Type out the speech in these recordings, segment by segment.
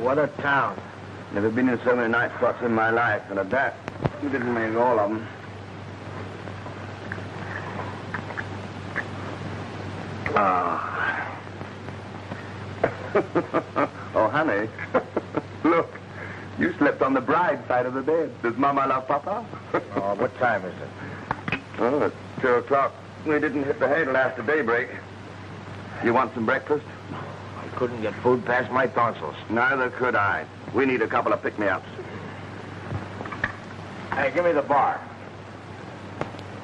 what a town. Never been in so many night spots in my life, and at that, you didn't make all of them. Ah. Oh, honey. Look, you slept on the bride's side of the bed. Does Mama love Papa? Oh, what time is it? Oh, it's 2 o'clock. We didn't hit the hay till after daybreak. You want some breakfast? I couldn't get food past my tonsils. Neither could I. We need a couple of pick-me-ups. Hey, give me the bar.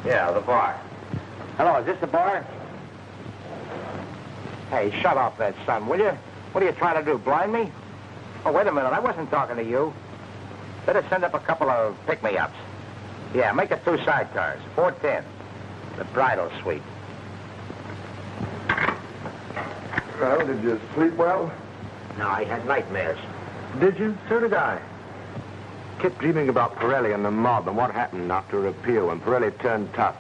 Yeah, the bar. Hello, is this the bar? Hey, shut off that sun, will you? What are you trying to do, blind me? Oh, wait a minute, I wasn't talking to you. Better send up a couple of pick-me-ups. Yeah, make it 2 sidecars, 410. The bridal suite. Well, did you sleep well? No, I had nightmares. Did you? So did I. Kept dreaming about Pirelli and the mob and what happened after a repeal when Pirelli turned tough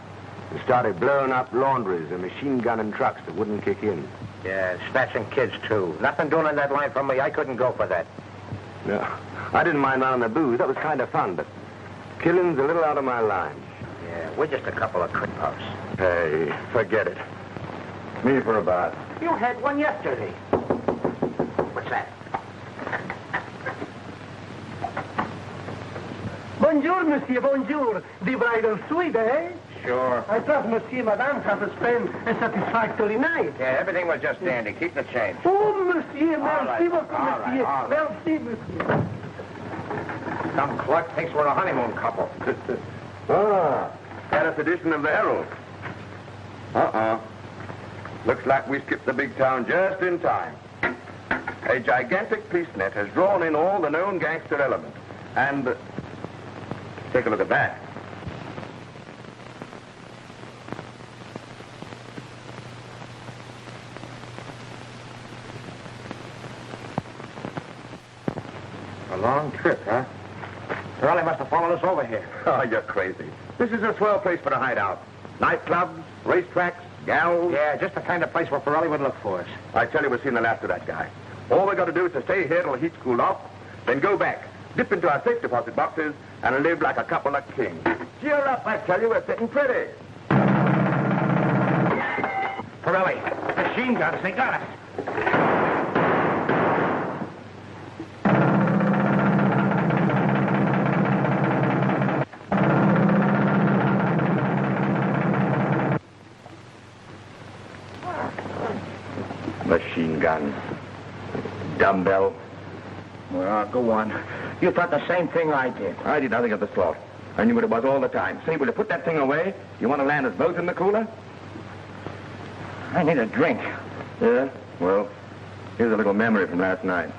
and started blowing up laundries and machine gunning trucks that wouldn't kick in. Yeah, snatching kids, too. Nothing doing in that line for me. I couldn't go for that. No, I didn't mind running the booze. That was kind of fun, but killing's a little out of my line. Yeah, we're just a couple of quick puffs. Hey, forget it. Me for a bath. You had one yesterday. What's that? Bonjour, monsieur, bonjour. The bridal suite, eh? Sure. I trust monsieur and madame have spent a satisfactory night. Yeah, everything was just dandy. Keep the change. Oh, monsieur, merci right, beaucoup, all right, monsieur. all right. Merci, monsieur. Some clerk thinks we're a honeymoon couple. Paris edition of the Herald. Looks like we skipped the big town just in time. A gigantic police net has drawn in all the known gangster elements. And take a look at that. A long trip, huh? Pirelli must have followed us over here. Oh, you're crazy. This is a swell place for a hideout. Nightclubs, racetracks, gals. Yeah, just the kind of place where Pirelli would look for us. I tell you, we've seen the last of that guy. All we got to do is to stay here till the heat's cooled off, then go back, dip into our safe deposit boxes, and live like a couple of kings. Cheer up, I tell you, we're sitting pretty. Pirelli, machine guns, they got us. Machine gun. Dumbbell. Well, go on. You thought the same thing I did. I did nothing of the sort. I knew what it was all the time. Say, will you put that thing away? You want to land us both in the cooler? I need a drink. Yeah? Well, here's a little memory from last night.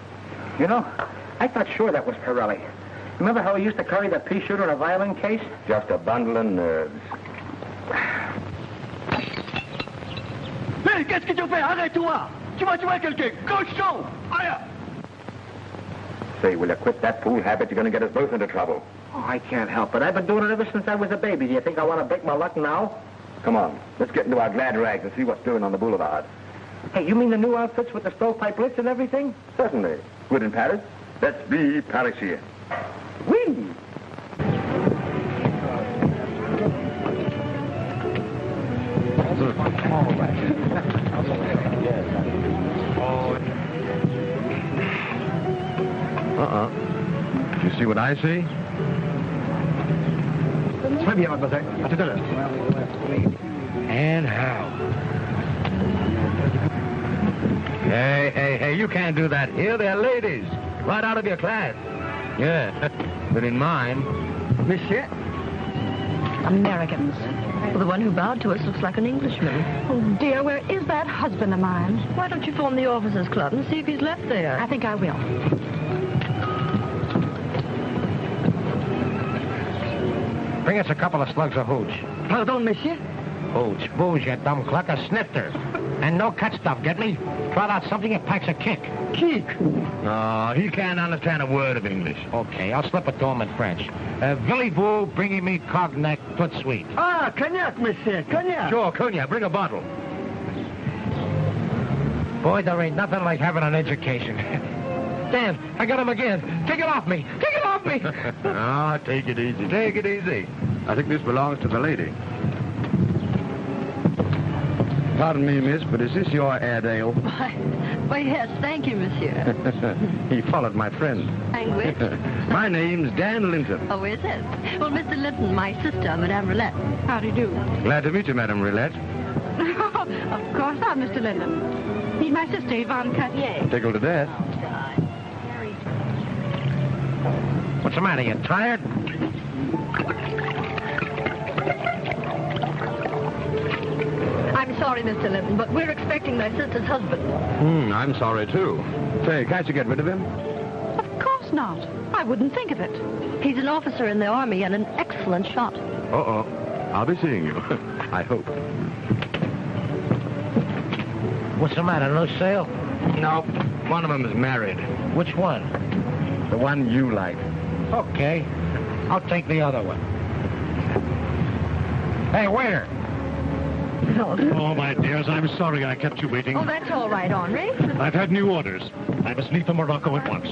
You know, I thought sure that was Pirelli. Remember how he used to carry the pea shooter in a violin case? Just a bundle of nerves. Mais qu'est-ce que tu fais? Arrête-toi! Tu vas tuer quelqu'un! Cochon! Allez! Say, will you quit that fool habit? You're going to get us both into trouble. Oh, I can't help it. I've been doing it ever since I was a baby. Do you think I want to break my luck now? Come on, let's get into our glad rags and see what's doing on the boulevard. Hey, you mean the new outfits with the stovepipe lights and everything? Certainly. Good in Paris. Let's be Parisian. Whee! You see what I see? Très bien, mademoiselle. À tout à l'heure. And how? Hey, you can't do that here. They're ladies. Right out of your class. Yeah, but in mine. Monsieur? Americans. Well, the one who bowed to us looks like an Englishman. Oh, dear, where is that husband of mine? Why don't you phone the officers' club and see if he's left there? I think I will. Bring us a couple of slugs of hooch. Pardon, monsieur? Hooch, booze, you dumb cluck, a snifter. And no cut stuff, get me? Trot out something that packs a kick. Kick? No, he can't understand a word of English. Okay, I'll slip it to him in French. Voulez-vous bringing me cognac tout de suite? Ah, cognac, monsieur, cognac. Sure, Cunha, bring a bottle. Boy, there ain't nothing like having an education. Dan, I got him again. Take it off me. Take it off me. Ah, take it easy. Take it easy. I think this belongs to the lady. Pardon me, miss, but is this your Airedale? Why, yes, thank you, monsieur. He followed my friend. And which? My name's Dan Linton. Oh, is it? Well, Mr. Linton, my sister, Madame Roulette. How do you do? Glad to meet you, Madame Roulette. Of course not, Mr. Linden. Meet my sister, Yvonne Cartier. Tickled to death. What's the matter? You tired? I'm sorry, Mr. Linton, but we're expecting my sister's husband. I'm sorry, too. Say, can't you get rid of him? Of course not. I wouldn't think of it. He's an officer in the Army and an excellent shot. Uh-oh. I'll be seeing you. I hope. What's the matter? No sale? No. One of them is married. Which one? The one you like. Okay. I'll take the other one. Hey, waiter. Oh, my dears, I'm sorry I kept you waiting. Oh, that's all right, Henri. I've had new orders. I must leave for Morocco at once.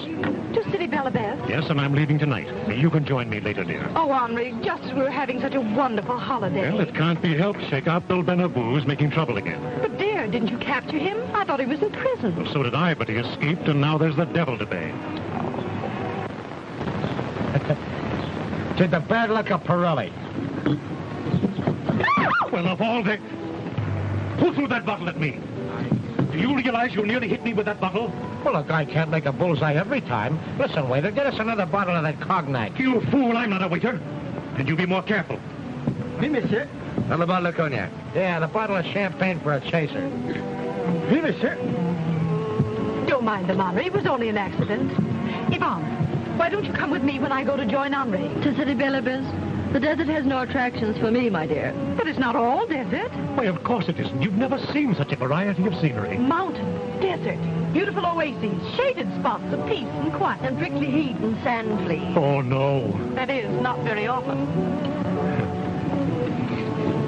To City Belabeth? Yes, and I'm leaving tonight. You can join me later, dear. Oh, Henri, just as we were having such a wonderful holiday. Well, it can't be helped. Sheikh Abdul Benabou is making trouble again. But, dear, didn't you capture him? I thought he was in prison. Well, so did I, but he escaped, and now there's the devil to pay. To the bad luck of Pirelli. Well, of all the... Who threw that bottle at me? Do you realize you nearly hit me with that bottle? Well, a guy can't make a bullseye every time. Listen, waiter, get us another bottle of that cognac. You fool, I'm not a waiter. And you be more careful. Oui, monsieur. Another bottle of cognac. Yeah, and a bottle of champagne for a chaser. Oui, monsieur. Don't mind them, Henri. It was only an accident. Yvonne, why don't you come with me when I go to join Henri? To City Belabeth? The desert has no attractions for me, my dear. But it's not all desert. Why, of course it isn't. You've never seen such a variety of scenery. Mountain, desert, beautiful oases, shaded spots of peace and quiet. And prickly heat and sand fleas. Oh, no. That is, not very often.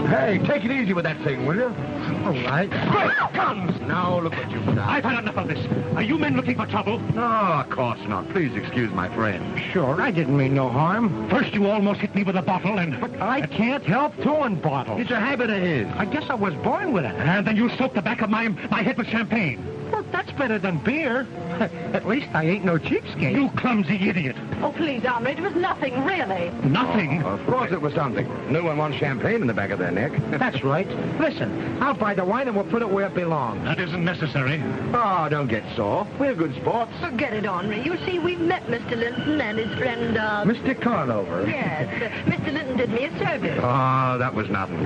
Hey, take it easy with that thing, will you? All right. Great guns! Now, look what you've done. I've had enough of this. Are you men looking for trouble? No, of course not. Please excuse my friend. Sure, I didn't mean no harm. First, you almost hit me with a bottle, and... But I can't help throwing bottles. It's a habit of his. I guess I was born with it. And then you soaked the back of my head with champagne. Well, that's better than beer. At least I ain't no cheapskate. You clumsy idiot. Oh, please, Henri, it was nothing, really. Nothing. Oh, of course it was something. No one wants champagne in the back of their neck. That's right. Listen, I'll buy the wine and we'll put it where it belongs. That isn't necessary. Oh, don't get sore. We're good sports. Forget it, Henri. You see, we've met Mr. Linton and his friend, Mr. Conover. Yes, Mr. Linton did me a service. Oh, that was nothing.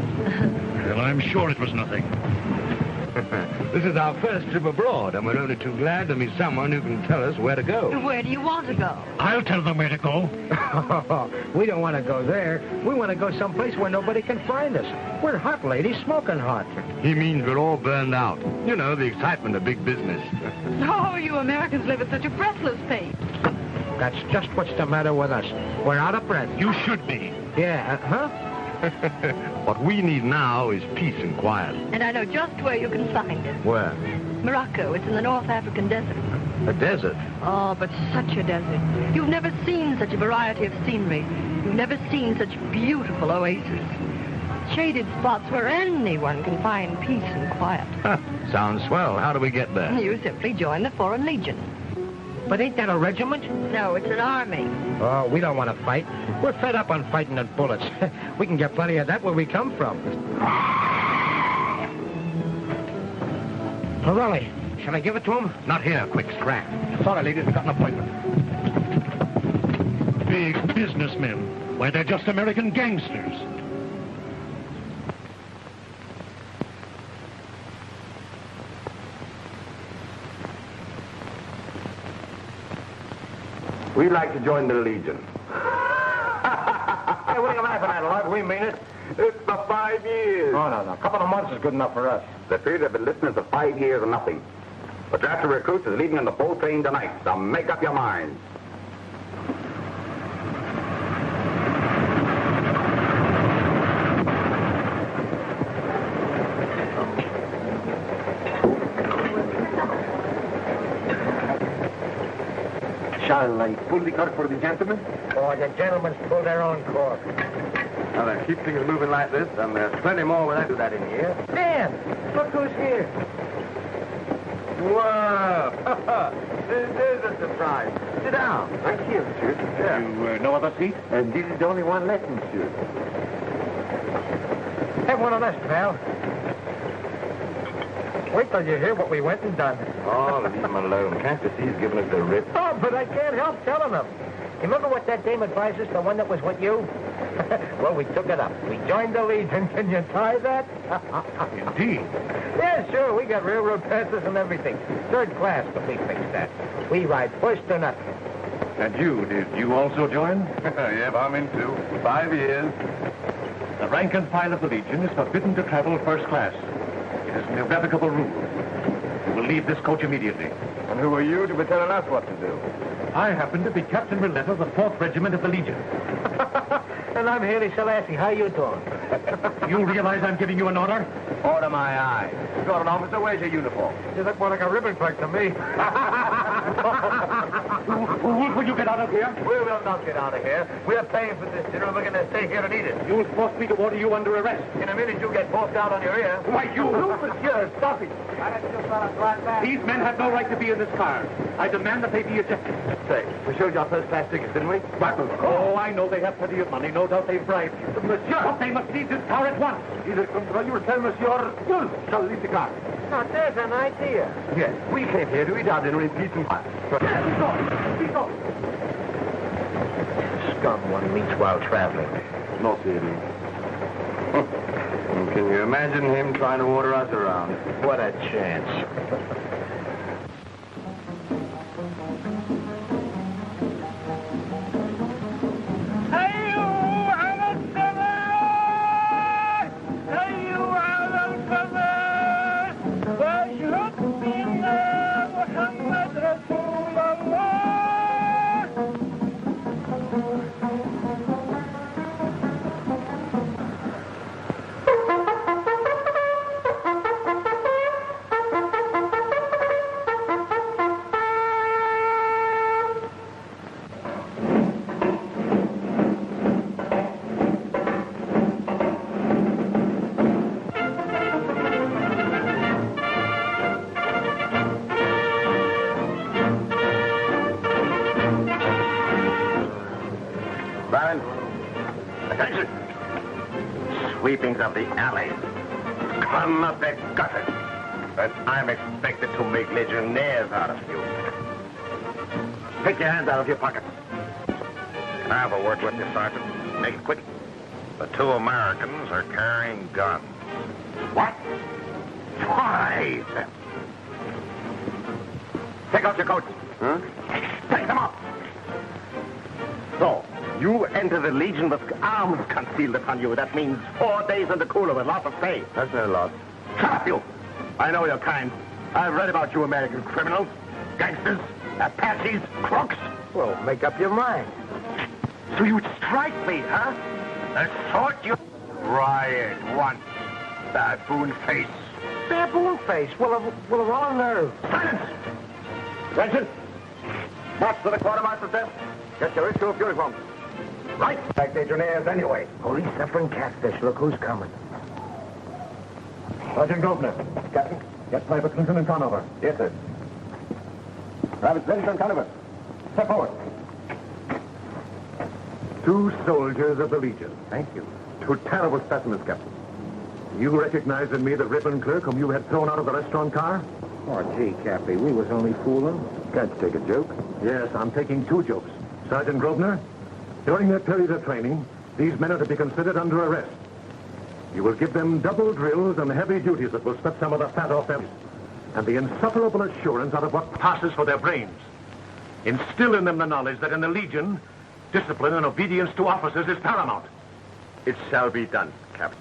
Well, I'm sure it was nothing. This is our first trip abroad, and we're only too glad to meet someone who can tell us where to go. Where do you want to go? I'll tell them where to go. We don't want to go there. We want to go someplace where nobody can find us. We're hot, lady, smoking hot. He means we're all burned out. You know, the excitement of big business. Oh, you Americans live at such a breathless pace. That's just what's the matter with us. We're out of breath. You should be. Yeah, huh? What we need now is peace and quiet. And I know just where you can find it. Where? Morocco. It's in the North African desert. A desert. Oh, but such a desert. You've never seen such a variety of scenery. You've never seen such beautiful oases. Shaded spots where anyone can find peace and quiet. Sounds swell. How do we get there? You simply join the Foreign Legion. But ain't that a regiment? No, it's an army. Oh, we don't want to fight. We're fed up on fighting at bullets. We can get plenty of that where we come from. Pirelli, shall I give it to him? Not here. Quick, scrap. Sorry, ladies, we got an appointment. Big businessmen. Why, they're just American gangsters. We'd like to join the Legion. Hey, what are you laughing at, Lud? We mean it. It's for 5 years. Oh, no. A couple of months is good enough for us. The period have been listening for 5 years and nothing. The draft of recruits is leaving on the full train tonight, so make up your minds. Shall I pull the cork for the gentlemen? Oh, the gentlemen's pull their own cork. Now then, keep things moving like this, and there's plenty more where I do that in here. Dan, look who's here. Wow! This is a surprise. Sit down. Thank you, monsieur. Yeah. No other seat? And this is the only one left, monsieur. Have one of us, pal. Wait till you hear what we went and done. Oh, leave him alone. Can't you see he's giving us the rip? Oh, but I can't help telling them. You remember what that dame advised us, the one that was with you? Well, we took it up. We joined the Legion. Can you tie that? Indeed. Yeah, sure. We got railroad passes and everything. Third class, but we fixed that. We ride first or nothing. And you, did you also join? Yep, I'm in too. 5 years. The rank and file of the Legion is forbidden to travel first class. It is an irrevocable rule. You will leave this coach immediately. And who are you to be telling us what to do? I happen to be Captain Roulette of the 4th Regiment of the Legion. And I'm Haley Selassie. How you doing? You realize I'm giving you an order? Order my eye. You got an officer. Where's your uniform? You look more like a ribbon clerk to me. Wolf, will you get out of here? We will not get out of here. We're paying for this dinner, and we're going to stay here and eat it. You'll force me to order you under arrest. In a minute, you get both out on your ear. Why, you... Monsieur, stop it. I let you fellas right back. These men have no right to be in this car. I demand that they be ejected. Say, we showed you our first class tickets, didn't we? What? Oh, I know they have plenty of money. No doubt they've bribed you. Monsieur! But they must leave this car at once. Either control you or tell monsieur, you shall leave the car. Now, there's an idea. Yes, we came here to eat our dinner in peace and quiet. Scum one meets while traveling. No, really. Can you imagine him trying to order us around? What a chance. Attention! Sweepings of the alleys. Come of the gutters. And I'm expected to make legionnaires out of you. Take your hands out of your pockets. Can I have a word with you, Sergeant? Make it quick. The 2 Americans are carrying guns. What? 5! Take off your coats. Huh? Take them off. So, you enter the Legion with arms concealed upon you. That means 4 days in the cooler with lots of pay. That's no loss. Shut up, you! I know your kind. I've read about you American criminals. Gangsters, Apaches, crooks. Well, make up your mind. So you'd strike me, huh? The sort you... Try it once, baboon face. Baboon face. Well, of all nerve. Silence! Attention! March to the quartermaster's desk. Get your issue of uniforms. Right. Like legionnaires anyway. Police suffering catfish. Look who's coming. Sergeant Grosvenor. Captain? Get Private Clinton and Conover. Yes, sir. Private Clinton Conover. Step forward. 2 soldiers of the Legion. Thank you. 2 terrible specimens, Captain. You recognize in me the ribbon clerk whom you had thrown out of the restaurant car? Oh, gee, Cappy, we was only fooling. Can't you take a joke? Yes, I'm taking 2 jokes. Sergeant Grosvenor, during their period of training, these men are to be considered under arrest. You will give them double drills and heavy duties that will split some of the fat off them, and the insufferable assurance out of what passes for their brains. Instill in them the knowledge that in the Legion, discipline and obedience to officers is paramount. It shall be done, Captain.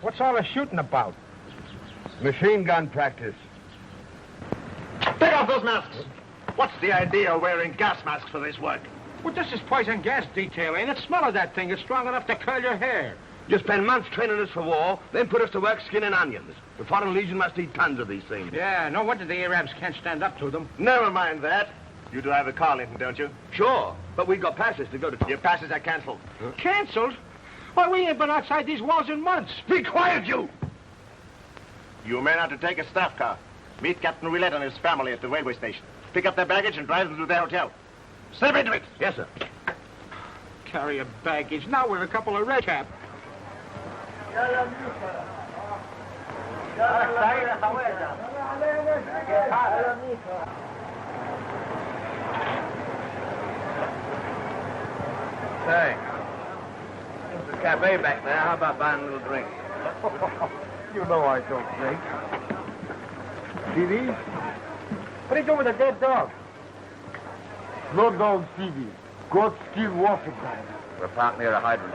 What's all the shooting about? Machine gun practice. Take off those masks. What's the idea of wearing gas masks for this work? Well, this is poison gas detail, ain't it? Smell of that thing. It's strong enough to curl your hair. You spend months training us for war, then put us to work skinning onions. The Foreign Legion must eat tons of these things. Yeah, no wonder the Arabs can't stand up to them. Never mind that. You drive a car, Linton, don't you? Sure, but we've got passes to go to... Your passes are canceled. Huh? Canceled? Why, we ain't been outside these walls in months. Be quiet, you! You men are to take a staff car. Meet Captain Roulette and his family at the railway station. Pick up their baggage and drive them to their hotel. Step into it. Yes, sir. Carry a baggage. Now we're a couple of red cap. Say, there's a cafe back there. How about buying a little drink? You know I don't drink. See these? What are you doing with a dead dog? Slow down, Stevie. God still water brand. We're parked near a hydrant.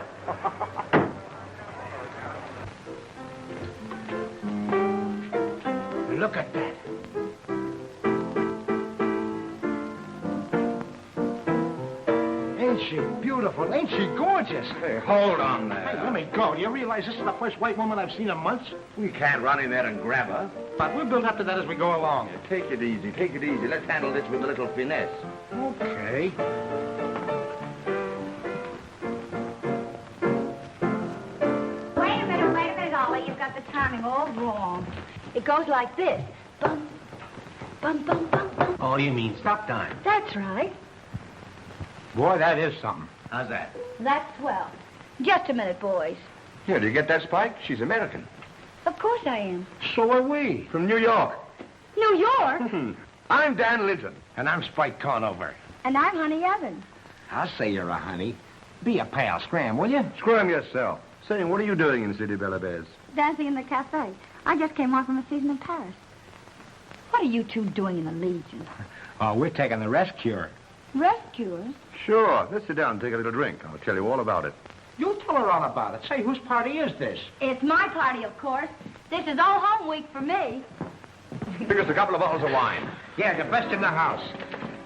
Look at that. Ain't she beautiful? Ain't she gorgeous? Hey, hold on there. Hey, let me go. Do you realize this is the first white woman I've seen in months? We can't run in there and grab her. But we'll build up to that as we go along. Take it easy, take it easy. Let's handle this with a little finesse. Okay. Wait a minute, Ollie. You've got the timing all wrong. It goes like this. Bum, bum, bum, bum, bum. Oh, you mean stop time? That's right. Boy, that is something. How's that? That's swell. Just a minute, boys. Here, do you get that, Spike? She's American. Of course I am. So are we. From New York. New York? I'm Dan Linton. And I'm Spike Conover. And I'm Honey Evans. I'll say you're a honey. Be a pal, scram, will you? Screw him yourself. Say, what are you doing in City Bella Bears? Dancing in the cafe. I just came on from a season in Paris. What are you two doing in the Legion? Oh, we're taking the rest cure. Rescuers? Sure. Let's sit down and take a little drink. I'll tell you all about it. You tell her all about it. Say, whose party is this? It's my party, of course. This is all home week for me. Bring us a couple of bottles of wine. Yeah, the best in the house.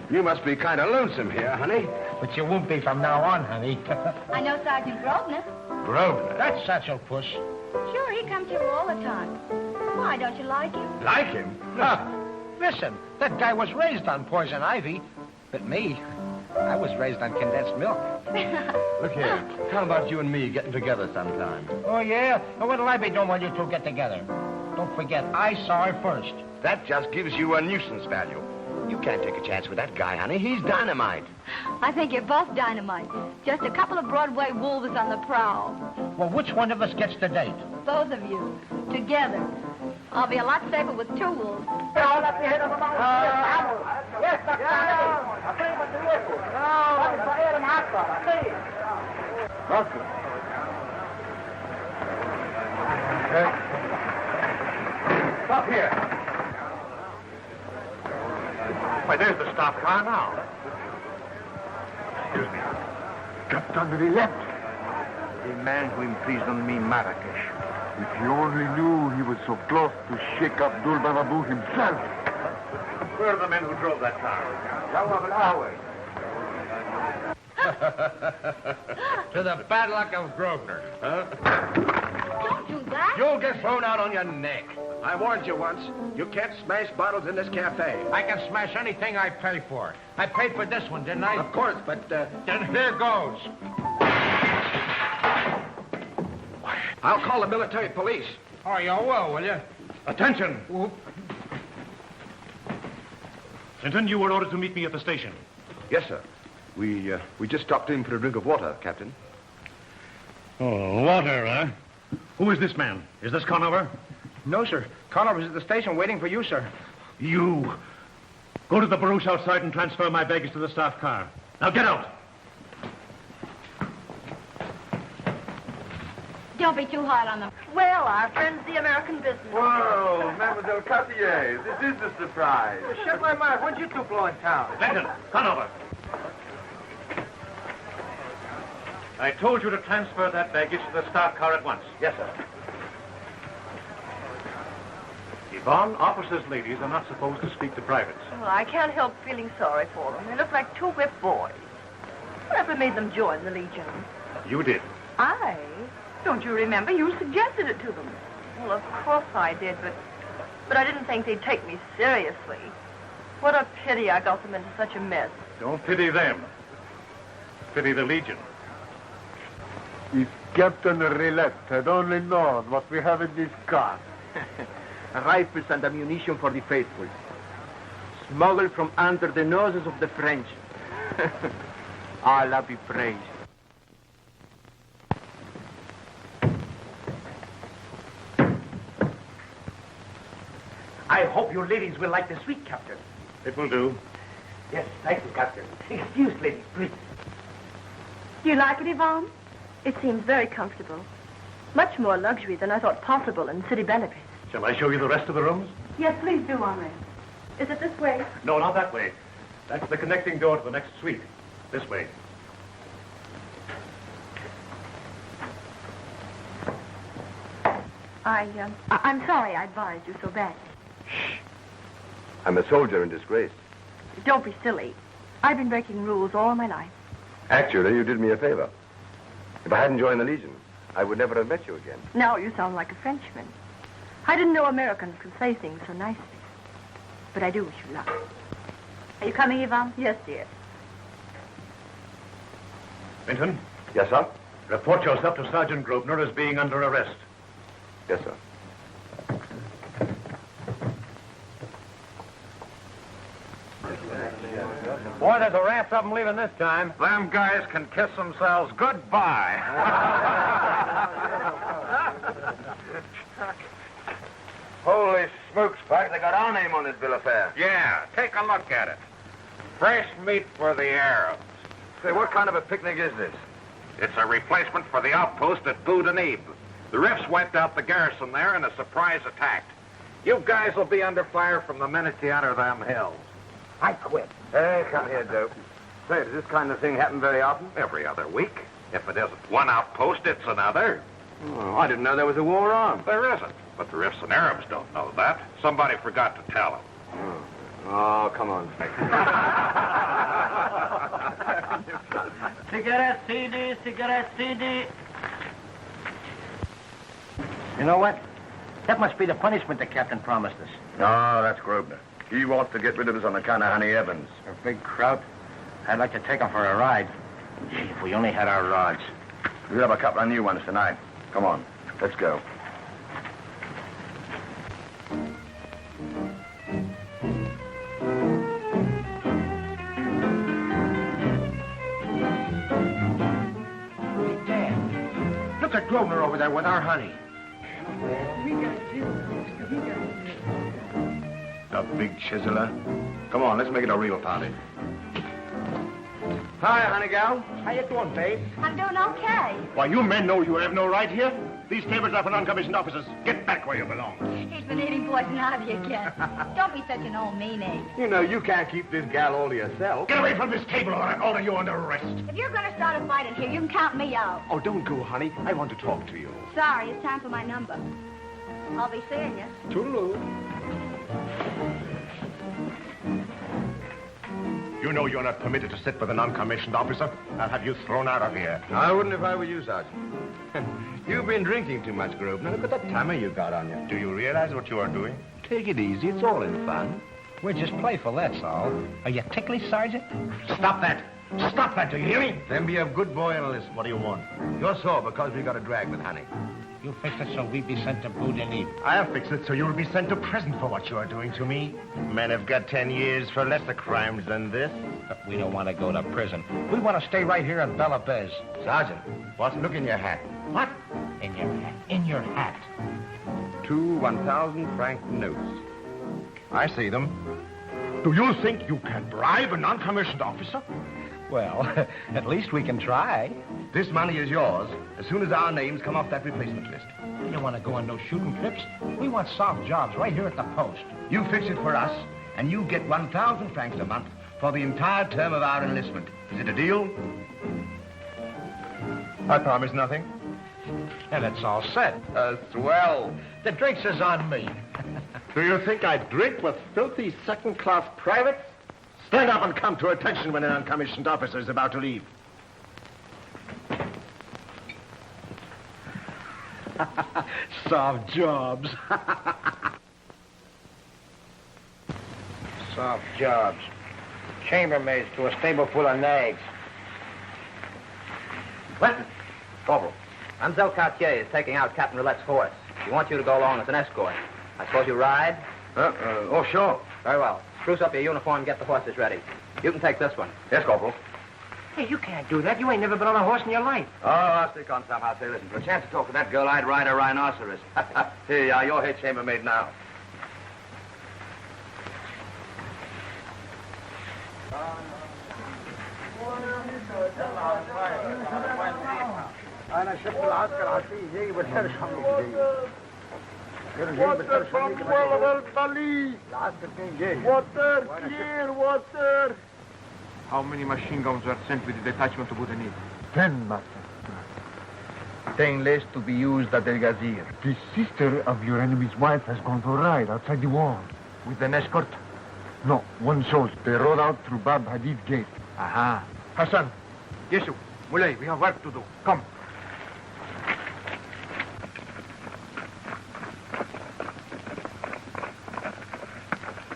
You must be kind of lonesome here, honey. But you won't be from now on, honey. I know Sergeant Grosvenor. Grosvenor? That's Satchel Puss. Sure, he comes here all the time. Why, don't you like him? Like him? Listen, that guy was raised on poison ivy. But me, I was raised on condensed milk. Look here. How about you and me getting together sometime? Oh, yeah? Well, what'll I be doing while you two get together? Don't forget, I saw her first. That just gives you a nuisance value. You can't take a chance with that guy, honey. He's dynamite. I think you're both dynamite. Just a couple of Broadway wolves on the prowl. Well, which one of us gets the date? Both of you. Together. I'll be a lot safer with two wolves. Stop here. Why, there's the stop car now. Excuse me. Captain Roulette. The man who imprisoned me in Marrakesh. If you only knew he was so close to Sheikh Abdul Baraboo himself. Where are the men who drove that car? To the bad luck of Grosvenor. Don't do that. You'll get thrown out on your neck. I warned you once. You can't smash bottles in this cafe. I can smash anything I pay for. I paid for this one, didn't I? Of course, but, Then here goes. I'll call the military police. Oh, you will you? Attention. Whoop. Linton, you were ordered to meet me at the station. Yes, sir. We just stopped in for a drink of water, Captain. Oh, water, huh? Who is this man? Is this Conover? No, sir. Conover's at the station waiting for you, sir. You. Go to the barouche outside and transfer my baggage to the staff car. Now get out. Don't be too hard on them. Well, our friends, the American business. Whoa, Mademoiselle Cartier, this is a surprise. Shut my mouth. When'd you two blow in town? Linton, Conover. I told you to transfer that baggage to the staff car at once. Yes, sir. Yvonne, officers' ladies are not supposed to speak to privates. Well, I can't help feeling sorry for them. They look like two whipped boys. Whoever made them join the Legion? You did. I? Don't you remember? You suggested it to them. Well, of course I did, but I didn't think they'd take me seriously. What a pity I got them into such a mess. Don't pity them. Pity the Legion. If Captain Rillet had only known what we have in this car. Rifles and ammunition for the faithful. Smuggled from under the noses of the French. Allah be praised. I hope you ladies will like the suite, Captain. It will do. Yes, thank you, Captain. Excuse, ladies, please. Do you like it, Yvonne? It seems very comfortable. Much more luxury than I thought possible in city benefits. Shall I show you the rest of the rooms? Yes, please do, Henri. Is it this way? No, not that way. That's the connecting door to the next suite. This way. I'm sorry I bothered you so badly. I'm a soldier in disgrace. Don't be silly. I've been breaking rules all my life. Actually, you did me a favor. If I hadn't joined the Legion, I would never have met you again. Now you sound like a Frenchman. I didn't know Americans could say things so nicely. But I do wish you luck. Are you coming, Yvonne? Yes, dear. Minton, Yes, sir? report yourself to Sergeant Grosvenor as being under arrest. Yes, sir. Boy, there's a raft of them leaving this time. Them guys can kiss themselves goodbye. Holy smokes, Pike, they got our name on this bill of fare. Yeah, take a look at it. Fresh meat for the Arabs. Say, what kind of a picnic is this? It's a replacement for the outpost at Boudanib. The Riffs wiped out the garrison there in a surprise attack. You guys will be under fire from the minute you enter them hills. I quit. Hey, come here, Dope. Say, does this kind of thing happen very often? Every other week. If it isn't one outpost, it's another. Oh, I didn't know there was a war on. There isn't. But the Riffs and Arabs don't know that. Somebody forgot to tell them. Oh, come on. Cigarette CD, cigarette CD. You know what? That must be the punishment the captain promised us. No, that's Grosvenor. He wants to get rid of us on account of Honey Evans. A big crowd. I'd like to take him for a ride. Gee, if we only had our rods. We'll have a couple of new ones tonight. Come on, let's go. Dad, look at Grosvenor over there with our honey. A big chiseler. Come on, let's make it a real party. Hi, honey gal. How you doing, babe? I'm doing okay. Why, you men know you have no right here. These tables are for non-commissioned officers. Get back where you belong. He's been eating poison ivy again. Don't be such an old meanie. You know, you can't keep this gal all to yourself. Get away from this table or I order you under arrest. If you're going to start a fight in here, you can count me out. Oh, don't go, honey. I want to talk to you. Sorry, it's time for my number. I'll be seeing you. Toodaloo. You know you're not permitted to sit with a non-commissioned officer. I'll have you thrown out of here. I wouldn't if I were you, Sergeant. You've been drinking too much, Grosvenor. Look at the tammer you got on you. Do you realize what you are doing? Take it easy. It's all in fun. We're just playful, that's all. Are you ticklish, Sergeant? Stop that. Stop that, do you hear me? Then be a good boy and listen. What do you want? You're sore because we got a drag with Honey. You fixed it so we'd be sent to Boudanib. I'll fix it so you'll be sent to prison for what you are doing to me. Men have got 10 years for lesser crimes than this. But we don't want to go to prison. We want to stay right here in Bella Bez. Sergeant, look in your hat. What? In your hat. In your hat. 2 1,000-franc notes. I see them. Do you think you can bribe a non-commissioned officer? Well, at least we can try. This money is yours as soon as our names come off that replacement list. We don't want to go on no shooting trips. We want soft jobs right here at the post. You fix it for us, and you get 1,000 francs a month for the entire term of our enlistment. Is it a deal? I promise nothing. And it's all set. Swell. The drinks is on me. Do you think I drink with filthy second-class privates? Stand up and come to attention when an uncommissioned officer is about to leave. Soft jobs. Soft jobs. Chambermaids to a stable full of nags. Clinton. Corporal. Mademoiselle Cartier is taking out Captain Roulette's horse. She wants you to go along as an escort. I suppose you ride? Oh, sure. Very well. Spruce up your uniform and get the horses ready. You can take this one. Yes, Corporal. Hey, you can't do that. You ain't never been on a horse in your life. Oh, I'll stick on somehow. Say, listen, for a chance to talk to that girl, I'd ride a rhinoceros. Here you are, your head chambermaid now. Water from well Bali. Water, clear water. How many machine guns were sent with the detachment to Bhutanese? 10, master. 10 less to be used at El Gazir. The sister of your enemy's wife has gone for a ride outside the wall. With an escort? No, one soldier. They rode out through Bab Hadid Gate. Aha. Hassan, Yusuf, Muley, we have work to do. Come.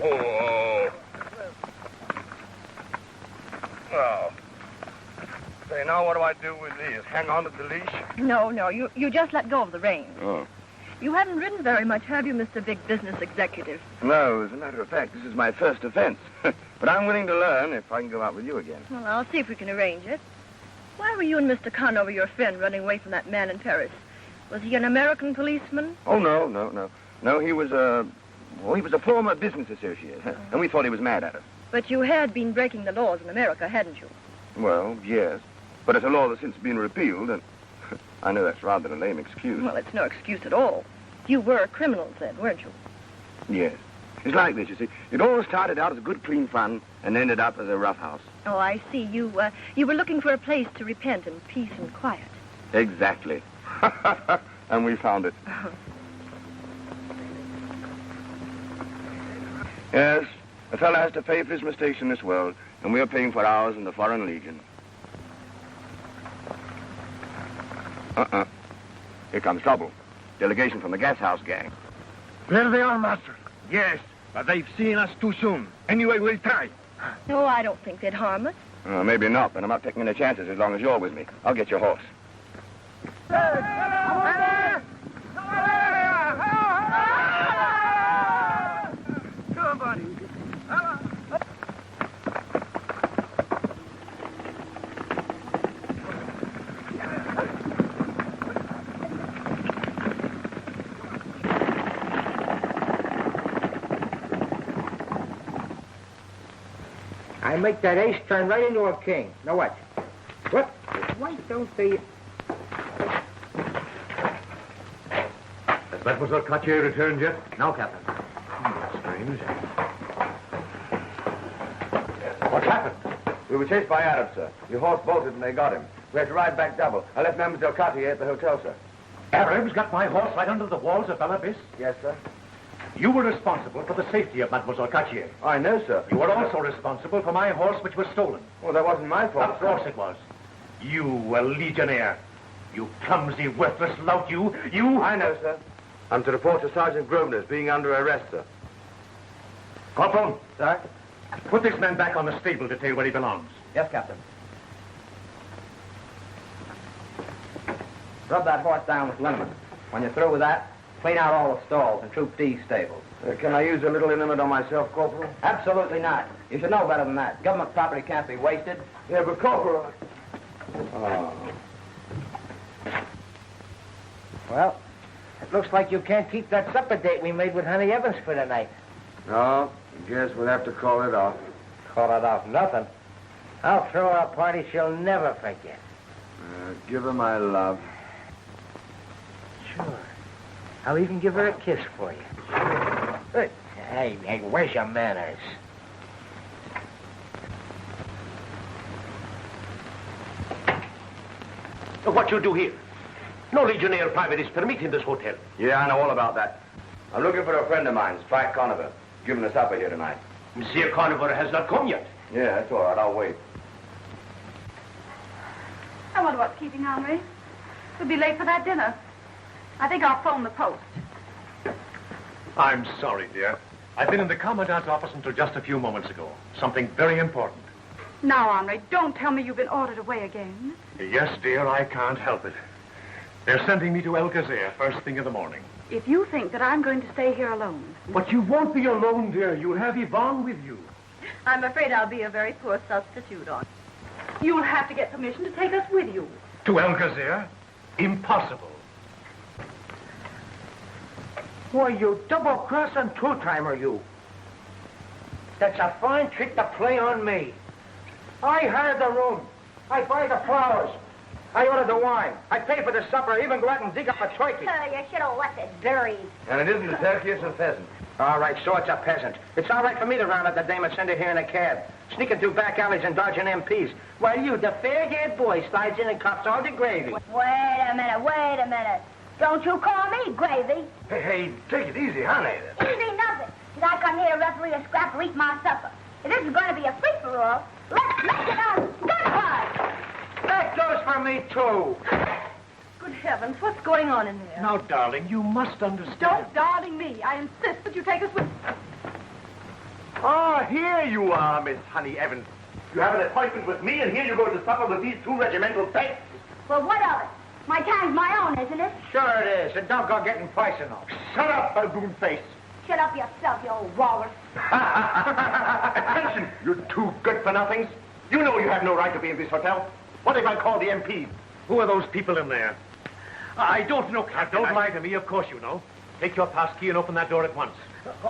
Oh. Well. Say, now what do I do with these? Hang on to the leash? No, you just let go of the reins. Oh. You haven't ridden very much, have you, Mr. Big Business Executive? No, as a matter of fact, this is my first offense. But I'm willing to learn if I can go out with you again. Well, I'll see if we can arrange it. Why were you and Mr. Conover, your friend, running away from that man in Paris? Was he an American policeman? Oh, no. No, he was a former business associate, and we thought he was mad at us. But you had been breaking the laws in America, hadn't you? Well, yes. But it's a law that's since been repealed, and I know that's rather a lame excuse. Well, it's no excuse at all. You were criminals then, weren't you? Yes. It's like this, you see. It all started out as good, clean fun and ended up as a roughhouse. Oh, I see. You were looking for a place to repent in peace and quiet. Exactly. And we found it. Yes, a fellow has to pay for his mistakes in this world, and we're paying for ours in the Foreign Legion. Here comes trouble. Delegation from the gas house gang. There they are, master. Yes, but they've seen us too soon. Anyway, we'll try. No, I don't think they'd harm us. Maybe not, but I'm not taking any chances as long as you're with me. I'll get your horse. Come on, buddy. I make that ace turn right into a king. Now what? What? Why don't they... Has Mademoiselle Cartier returned yet? No, Captain. That's strange. What happened? We were chased by Arabs, sir. Your horse bolted and they got him. We had to ride back double. I left Mademoiselle Cartier at the hotel, sir. Arabs got my horse right under the walls of Belabis? Yes, sir. You were responsible for the safety of Mademoiselle Cartier. I know, sir. You were also responsible for my horse, which was stolen. Well, that wasn't my fault, Of course it was. You were legionnaire. You clumsy, worthless lout, you... I know, sir. I'm to report to Sergeant Grosvenor's being under arrest, sir. Corporal. Sir? Put this man back on the stable detail where he belongs. Yes, Captain. Rub that horse down with liniment. When you're through with that, clean out all the stalls and Troop D's stables. Can I use a little liniment on myself, Corporal? Absolutely not. You should know better than that. Government property can't be wasted. Yeah, but Corporal... Oh. Well, it looks like you can't keep that supper date we made with Honey Evans for tonight. No, I guess we'll have to call it off. Call it off nothing. I'll throw her a party she'll never forget. Give her my love. Sure. I'll even give her a kiss for you. Good. Hey, where's your manners? What you do here? No legionnaire private is permitted in this hotel. Yeah, I know all about that. I'm looking for a friend of mine, Spike Conover. Giving us supper here tonight. Monsieur Conover has not come yet. Yeah, that's all right. I'll wait. I wonder what's keeping Henri. We'll be late for that dinner. I think I'll phone the post. I'm sorry, dear. I've been in the Commandant's office until just a few moments ago. Something very important. Now, Henri, don't tell me you've been ordered away again. Yes, dear, I can't help it. They're sending me to Alcazar first thing in the morning. If you think that I'm going to stay here alone. But you won't be alone, dear. You'll have Yvonne with you. I'm afraid I'll be a very poor substitute on. You'll have to get permission to take us with you. To Alcazar? Impossible. Why, you double-crossing two-timer, you. That's a fine trick to play on me. I hired the room. I buy the flowers. I order the wine. I pay for the supper. I even go out and dig up a turkey. You should have left it buried. And it isn't a turkey, it's a pheasant. All right, so it's a peasant. It's all right for me to round up the dame and send her here in a cab. Sneaking through back alleys and dodging MPs. While you, the fair-haired boy, slides in and cups all the gravy. Wait a minute. Don't you call me Gravy. Hey, take it easy, honey. Easy nothing. Did I come here to referee a scrap or eat my supper? If this is going to be a free-for-all, let's make it a gunfight. That goes for me, too. Good heavens, what's going on in there? Now, darling, you must understand. Don't darling me. I insist that you take us with... Ah, here you are, Miss Honey Evans. You have an appointment with me, and here you go to supper with these two regimental pests. Well, what of it? My time's my own, isn't it? Sure it is, and don't go getting personal. Shut up, baboon face. Shut up yourself, you old walrus. Attention, you two good-for-nothings. You know you have no right to be in this hotel. What if I call the MP? Who are those people in there? I don't know, Captain. Don't lie to me. Of course you know. Take your pass key and open that door at once.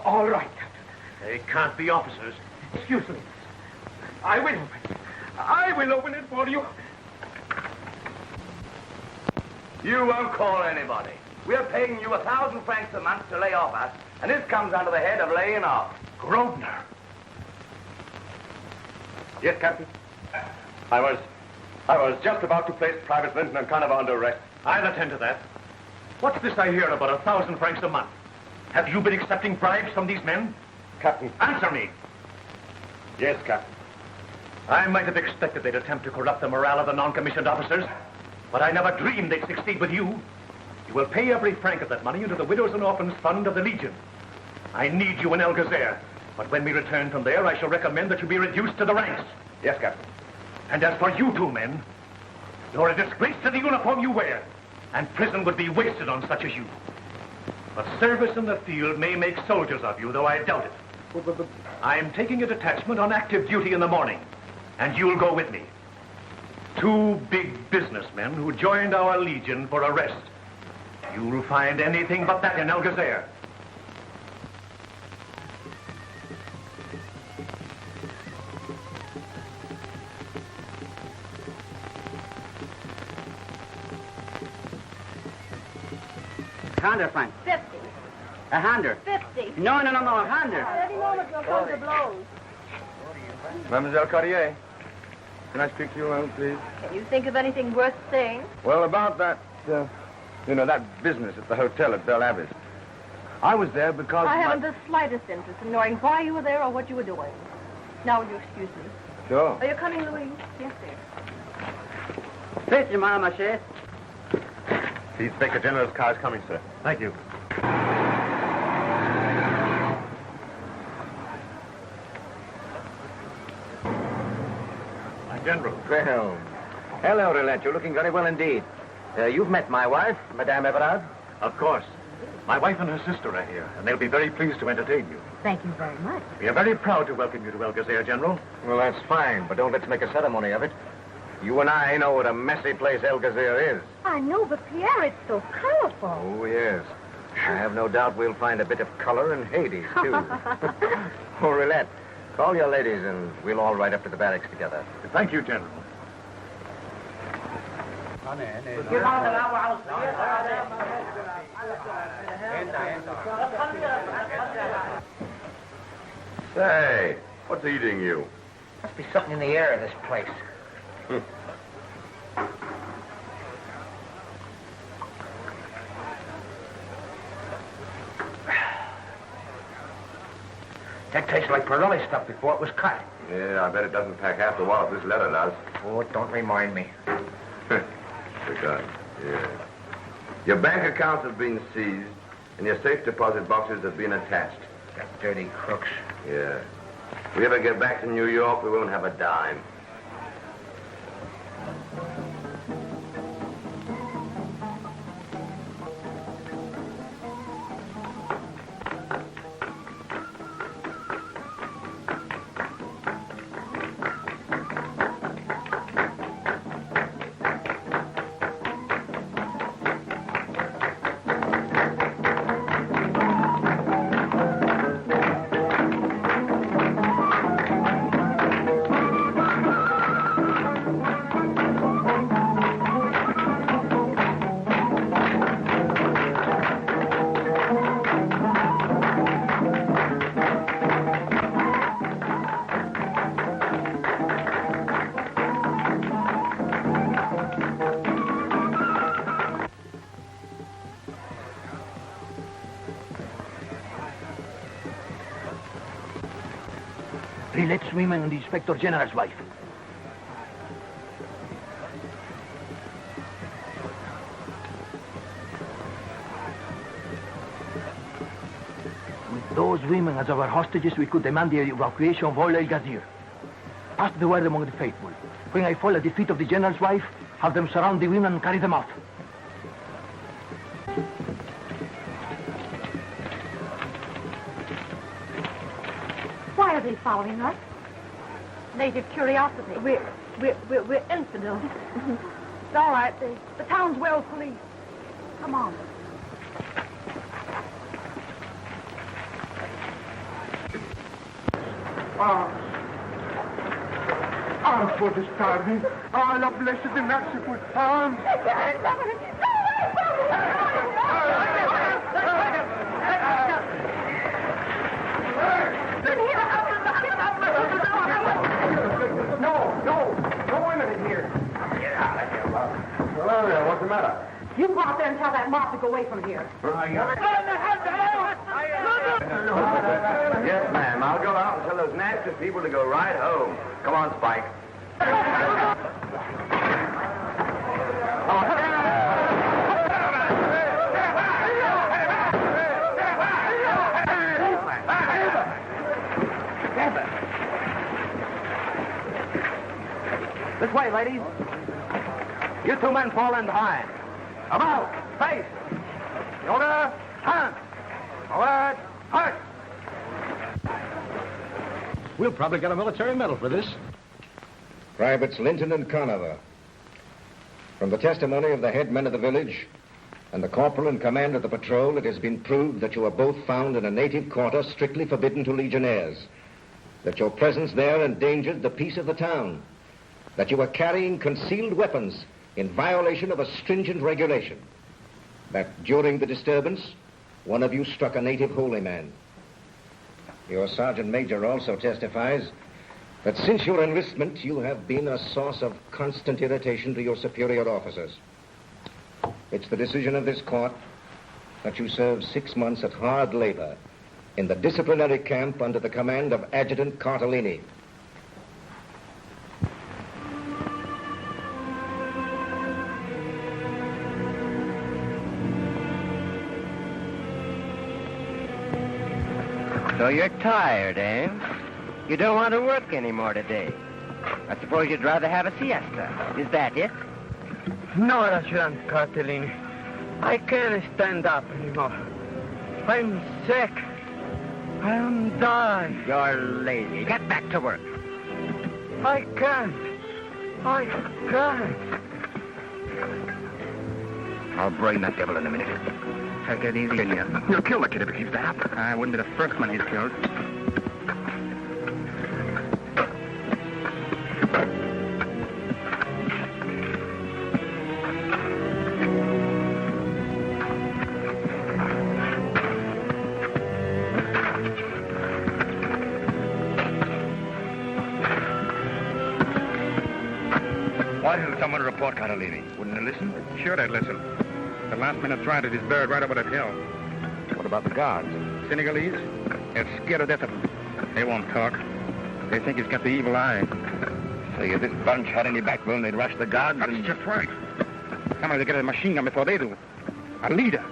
All right, Captain. They can't be officers. Excuse me. I will open it. I will open it for you. You won't call anybody. We're paying you 1,000 francs a month to lay off us, and this comes under the head of laying off. Grosvenor. Yes, Captain. I was just about to place Private Linton and Conover under arrest. I'll attend to that. What's this I hear about 1,000 francs a month? Have you been accepting bribes from these men? Captain. Answer me. Yes, Captain. I might have expected they'd attempt to corrupt the morale of the non-commissioned officers, but I never dreamed they'd succeed with you. You will pay every franc of that money into the Widows and Orphans Fund of the Legion. I need you in Alcazar, but when we return from there, I shall recommend that you be reduced to the ranks. Yes, Captain. And as for you two men, you're a disgrace to the uniform you wear, and prison would be wasted on such as you. But service in the field may make soldiers of you, though I doubt it. I'm taking a detachment on active duty in the morning, and you'll go with me. Two big businessmen who joined our Legion for arrest. You'll find anything but that in Alcazar. $100 francs. 50. 100. 50. No, 100. Any moment you'll come to blows. Mademoiselle Cartier, can I speak to you alone, please? Can you think of anything worth saying? Well, about that, that business at the hotel at Belle Abbes. I was there because I haven't the slightest interest in knowing why you were there or what you were doing. Now, will you excuse me? Sure. Are you coming, Louise? Yes, sir. Thank you, Madame Mache. The Inspector General's car is coming, sir. Thank you. General. Well, hello, Roulette. You're looking very well indeed. You've met my wife, Madame Everard? Of course. My wife and her sister are here, and they'll be very pleased to entertain you. Thank you very much. We are very proud to welcome you to Alcazar, General. Well, that's fine, but don't let's make a ceremony of it. You and I know what a messy place Alcazar is. I know, but Pierre, it's so colorful. Oh, yes. I have no doubt we'll find a bit of color in Hades, too. Oh, Roulette, call your ladies, and we'll all ride up to the barracks together. Thank you, General. Say, what's eating you? Must be something in the air of this place. That tastes like Pirelli stuff before it was cut. Yeah, I bet it doesn't pack half the wallop this letter does. Oh, don't remind me. Good God. Yeah. Your bank accounts have been seized, and your safe deposit boxes have been attached. That dirty crooks. Yeah. If we ever get back to New York, we won't have a dime. Relates women and the Inspector General's wife. With those women as our hostages, we could demand the evacuation of all El Gazir. Pass the word among the faithful. When I fall at the feet of the General's wife, have them surround the women and carry them off. Why are they following us? Native curiosity. We're infidels. It's all right. The town's well policed. Come on. For the starving. La blessed and merciful. No women in here. Get out of here, love. Hello there, what's the matter? You go out there and tell that mob to go away from here. Yes, ma'am. I'll go out and tell those nasty people to go right home. Come on, Spike. This way, ladies. You two men fall in behind. About, face. Shoulder, hand. Forward, push. We'll probably get a military medal for this. Privates Linton and Conover. From the testimony of the head men of the village and the corporal in command of the patrol, it has been proved that you were both found in a native quarter strictly forbidden to legionnaires, that your presence there endangered the peace of the town, that you were carrying concealed weapons in violation of a stringent regulation, that during the disturbance, one of you struck a native holy man. Your sergeant major also testifies that since your enlistment, you have been a source of constant irritation to your superior officers. It's the decision of this court that you serve 6 months at hard labor in the disciplinary camp under the command of Adjutant Cartellini. So you're tired, eh? You don't want to work anymore today. I suppose you'd rather have a siesta. Is that it? No, Adjutant Cartellini. I can't stand up anymore. I'm sick. I'm dying. You're lazy. Get back to work. I can't. I can't. I'll brain that devil in a minute. Take it easy, You'll kill the kid if it keeps that up. I wouldn't be the first man he's killed. Why didn't someone report Cartellini? Wouldn't he listen? Sure they'd listen. The last man that tried it is buried right over that hill. What about the guards? Senegalese? They're scared to death of him. They won't talk. They think he's got the evil eye. So if this bunch had any backbone, they'd rush the guards? That's just right. Somebody to get a machine gun before they do. A leader.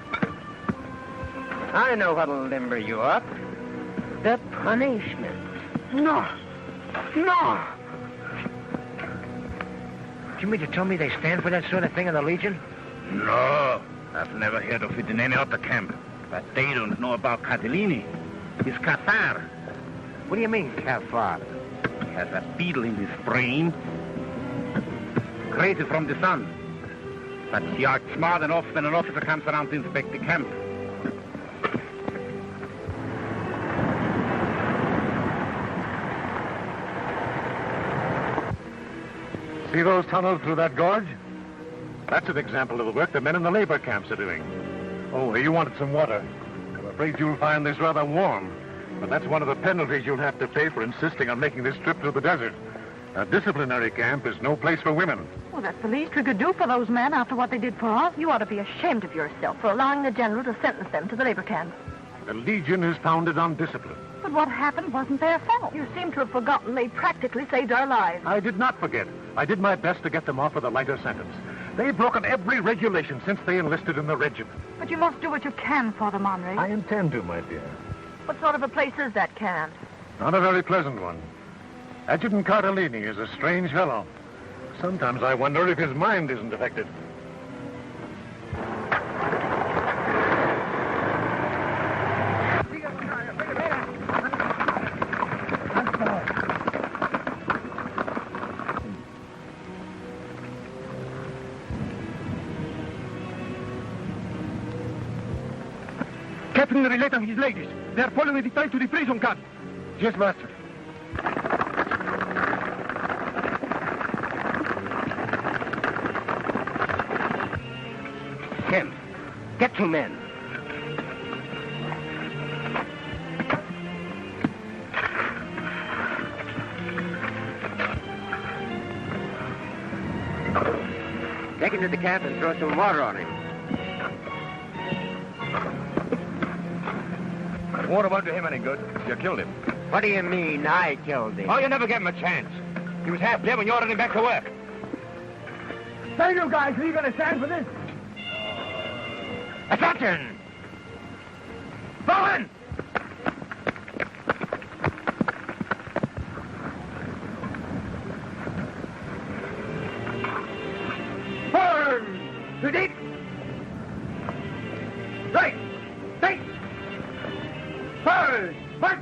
I know what'll limber you up. The punishment. No. No. Do you mean to tell me they stand for that sort of thing in the Legion? No. I've never heard of it in any other camp. But they don't know about Catalini. He's Cathar. What do you mean, Cathar? He has a beetle in his brain. Created from the sun. But he acts smart enough when an officer comes around to inspect the camp. See those tunnels through that gorge? That's an example of the work the men in the labor camps are doing. Oh, you wanted some water. I'm afraid you'll find this rather warm. But that's one of the penalties you'll have to pay for insisting on making this trip through the desert. A disciplinary camp is no place for women. Well, that's the least we could do for those men after what they did for us. You ought to be ashamed of yourself for allowing the general to sentence them to the labor camp. The Legion is founded on discipline. But what happened wasn't their fault. You seem to have forgotten they practically saved our lives. I did not forget. I did my best to get them off with a lighter sentence. They've broken every regulation since they enlisted in the regiment. But you must do what you can for them, Henri. I intend to, my dear. What sort of a place is that camp? Not a very pleasant one. Adjutant Cardellini is a strange fellow. Sometimes I wonder if his mind isn't affected. Captain Relate and his ladies. They are following the trail to the prison camp. Yes, master. Kim, get 2 men. Take him to the camp and throw some water on him. Water won't do him any good. You killed him. What do you mean, I killed him? Oh, you never gave him a chance. He was half dead when you ordered him back to work. Say, you guys, are you going to stand for this? Attention! Bowen! Forward! To deep! Right! Right! Forward! March!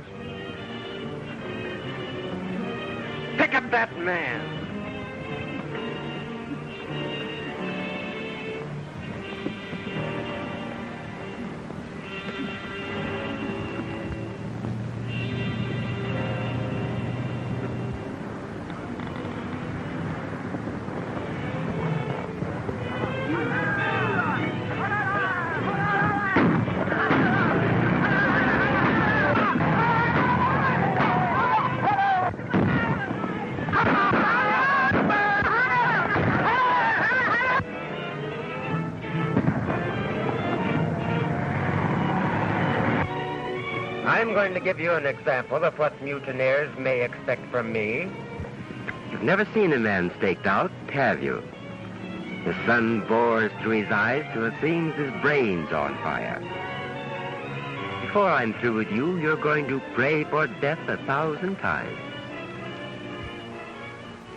Pick up that man. I'm going to give you an example of what mutineers may expect from me. You've never seen a man staked out, have you? The sun bores through his eyes till it seems his brain's on fire. Before I'm through with you, you're going to pray for death 1,000 times.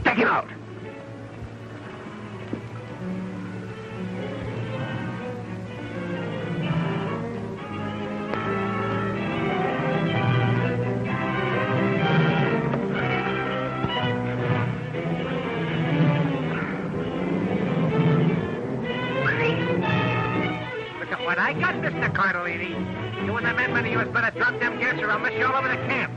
Take him out! What I got, Mr. Cardellini. You and the men of yours better drop them gas or I'll mess you all over the camp.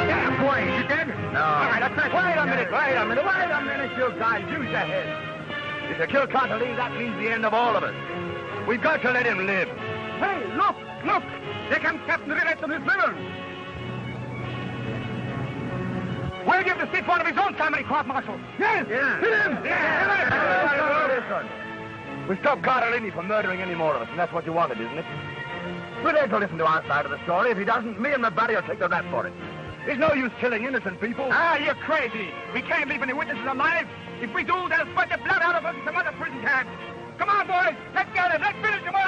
Yeah, boy, you dead? No. All right, that's right. Wait a minute, you guys. Use your head. If you kill Cardellini, that means the end of all of us. We've got to let him live. Hey, look! There comes Captain Rillet and his men. We'll give the seat one of his own family, Court-Martial. Yes! Yeah. Hit him! Yeah. Listen. We stopped Cardellini from murdering any more of us, and that's what you wanted, isn't it? We'll let him listen to our side of the story. If he doesn't, me and my buddy will take the rap for it. There's no use killing innocent people. Ah, you're crazy. We can't leave any witnesses alive. If we do, they'll sweat the blood out of us in some other prison camp. Come on, boys. Let's get him. Let's finish him off.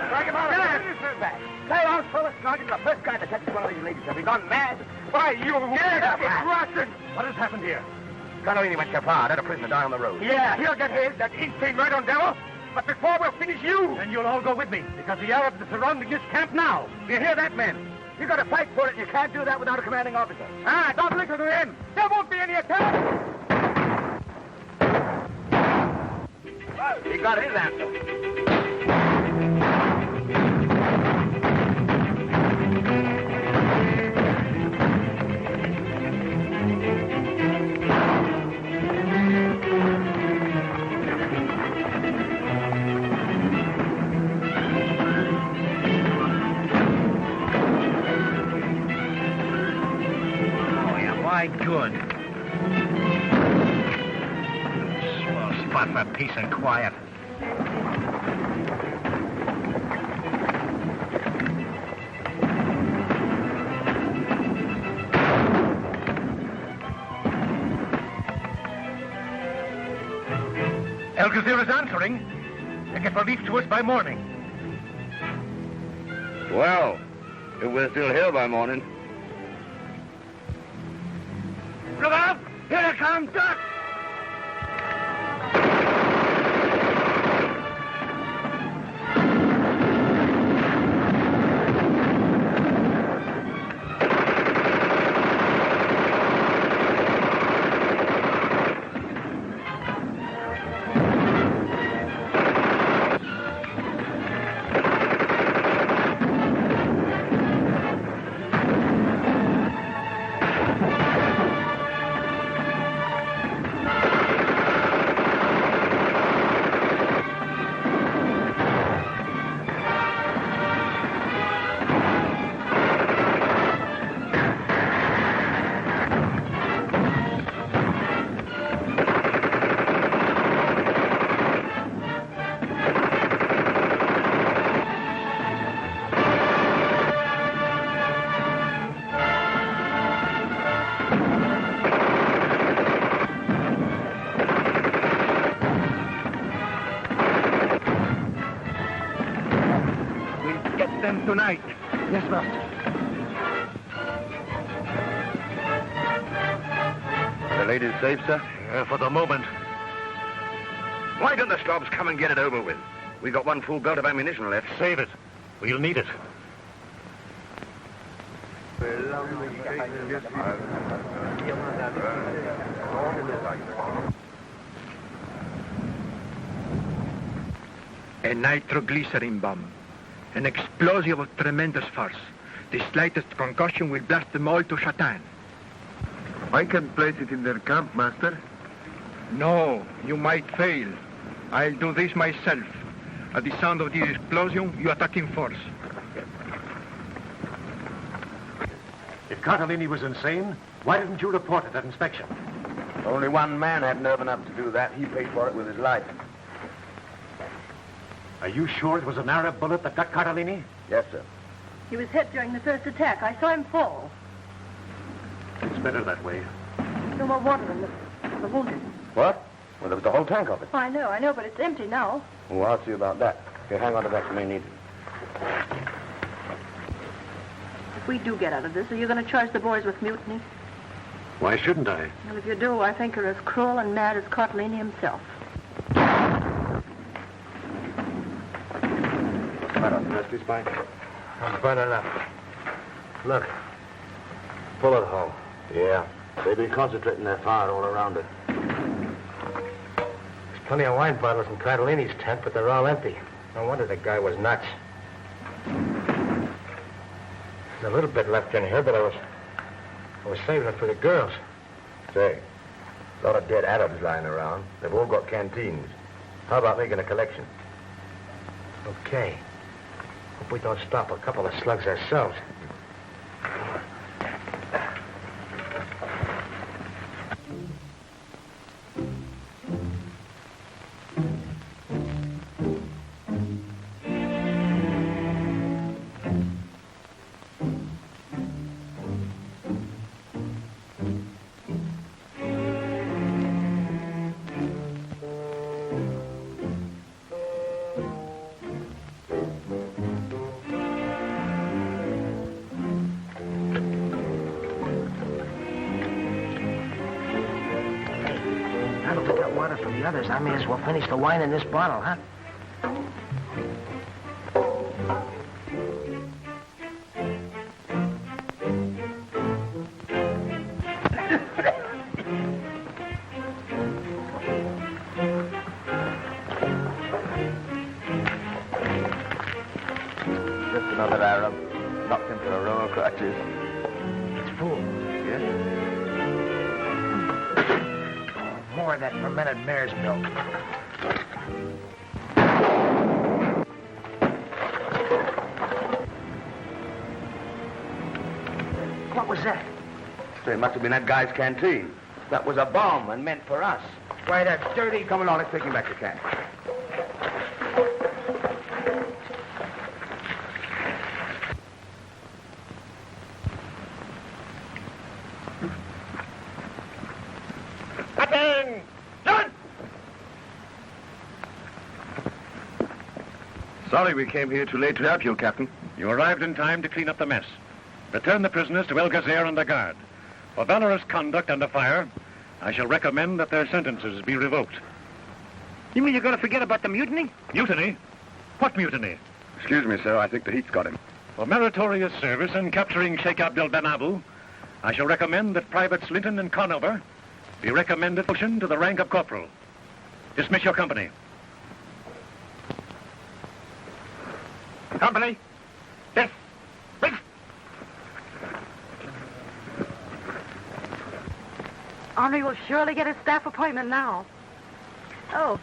Drag him out of here. Say, old fella, Sergeant, the first guy that catches one of these ladies. Have you gone mad? Why, you... Yes, it's Russian. What has happened here? Carolini went Capard, had a prisoner die on the road. Yeah, he'll get his, that insane murder devil. But before we'll finish you... And you'll all go with me, because the Arabs are surrounding this camp now. Do you hear that, men? You got to fight for it, and you can't do that without a commanding officer. Ah, don't listen to him. There won't be any attack. He got his answer. Good. Small spot for peace and quiet. El Gazir is answering. They get relief to us by morning. Well, if we're still here by morning. Look out! Here they come, duck! Tonight. Yes, master. The lady's safe, sir? For the moment. Why don't the Slobs come and get it over with? We got one full belt of ammunition left. Save it. We'll need it. A nitroglycerin bomb. An explosive of tremendous force. The slightest concussion will blast them all to Chatan. I can place it in their camp, master. No, you might fail. I'll do this myself. At the sound of the explosion, you attack in force. If Cartolini was insane, why didn't you report it at inspection? Only one man had nerve enough to do that. He paid for it with his life. Are you sure it was an Arab bullet that got Cartolini? Yes, sir. He was hit during the first attack. I saw him fall. It's better that way. No more water in the wounded. What? Well, there was the whole tank of it. I know, but it's empty now. Well, I'll see about that. Okay, hang on to that. You may need it. If we do get out of this, are you going to charge the boys with mutiny? Why shouldn't I? Well, if you do, I think you're as cruel and mad as Cartolini himself. Nasty spine. I'm burning up. Look. Bullet hole. Yeah. They've been concentrating their fire all around it. There's plenty of wine bottles in Cartolini's tent, but they're all empty. No wonder the guy was nuts. There's a little bit left in here, but I was saving it for the girls. Say, a lot of dead Arabs lying around. They've all got canteens. How about making a collection? Okay. Hope we don't stop a couple of slugs ourselves. water for the others, I may as well finish the wine in this bottle, huh? Just another Arab knocked into a row of crutches. It's full. Yes? More of that fermented mare's milk. What was that? So it must have been that guy's canteen. That was a bomb and meant for us. Why, that's dirty. Come along, let's take him back to camp. Sorry we came here too late to help you, Captain. You arrived in time to clean up the mess. Return the prisoners to El Gazer under guard. For valorous conduct under fire, I shall recommend that their sentences be revoked. You mean you're going to forget about the mutiny? Mutiny? What mutiny? Excuse me, sir. I think the heat's got him. For meritorious service in capturing Sheikh Abdul Ben Abu, I shall recommend that Privates Linton and Conover be recommended promotion to the rank of corporal. Dismiss your company. Company. Yes. Henri will surely get a staff appointment now. Oh,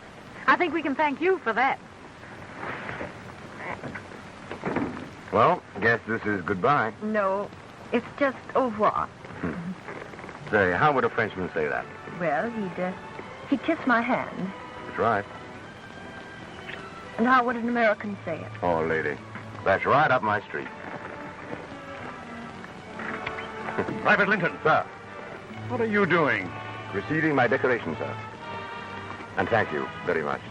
I think we can thank you for that. Well, guess this is goodbye. No, it's just au revoir. Say, how would a Frenchman say that? Well, he'd kiss my hand. That's right. And how would an American say it? Oh, lady, that's right up my street. Private Linton. Sir. What are you doing? Receiving my decoration, sir. And thank you very much.